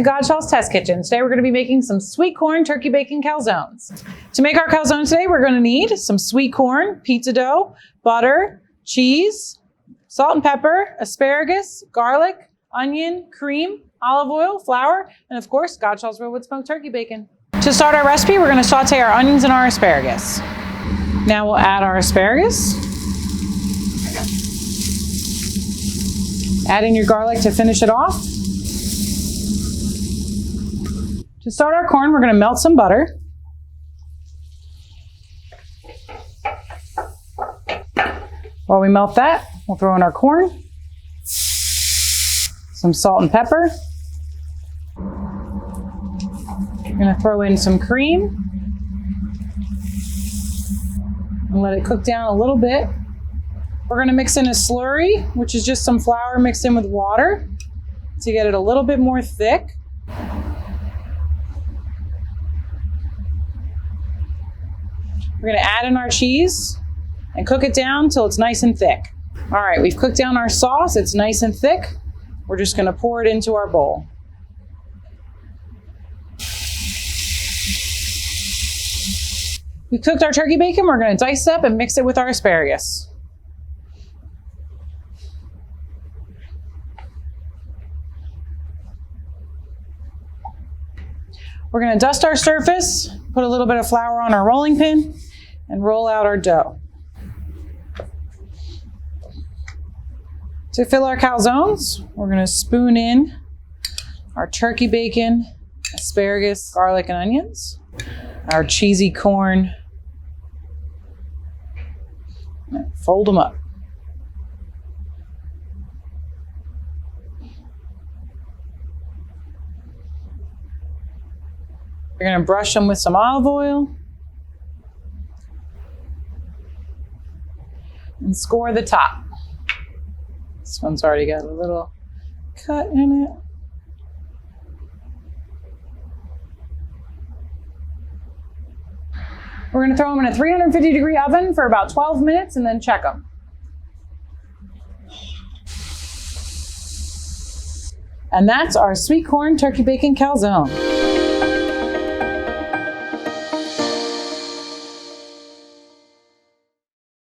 to Godshalls Test Kitchen. Today we're going to be making some sweet corn turkey bacon calzones. To make our calzone today, we're going to need some sweet corn, pizza dough, butter, cheese, salt and pepper, asparagus, garlic, onion, cream, olive oil, flour, and of course, Godshalls real wood smoked turkey bacon. To start our recipe, we're going to saute our onions and our asparagus. Now we'll add our asparagus. Add in your garlic to finish it off. To start our corn, we're going to melt some butter. While we melt that, we'll throw in our corn, some salt and pepper. We're going to throw in some cream and let it cook down a little bit. We're going to mix in a slurry, which is just some flour mixed in with water to get it a little bit more thick. We're going to add in our cheese and cook it down until it's nice and thick. All right, we've cooked down our sauce. It's nice and thick. We're just going to pour it into our bowl. We cooked our turkey bacon. We're going to dice it up and mix it with our asparagus. We're going to dust our surface, put a little bit of flour on our rolling pin, and roll out our dough. To fill our calzones, we're going to spoon in our turkey bacon, asparagus, garlic, and onions, our cheesy corn, and fold them up. We're going to brush them with some olive oil and score the top. This one's already got a little cut in it. We're going to throw them in a 350-degree oven for about 12 minutes and then check them. And that's our sweet corn turkey bacon calzone.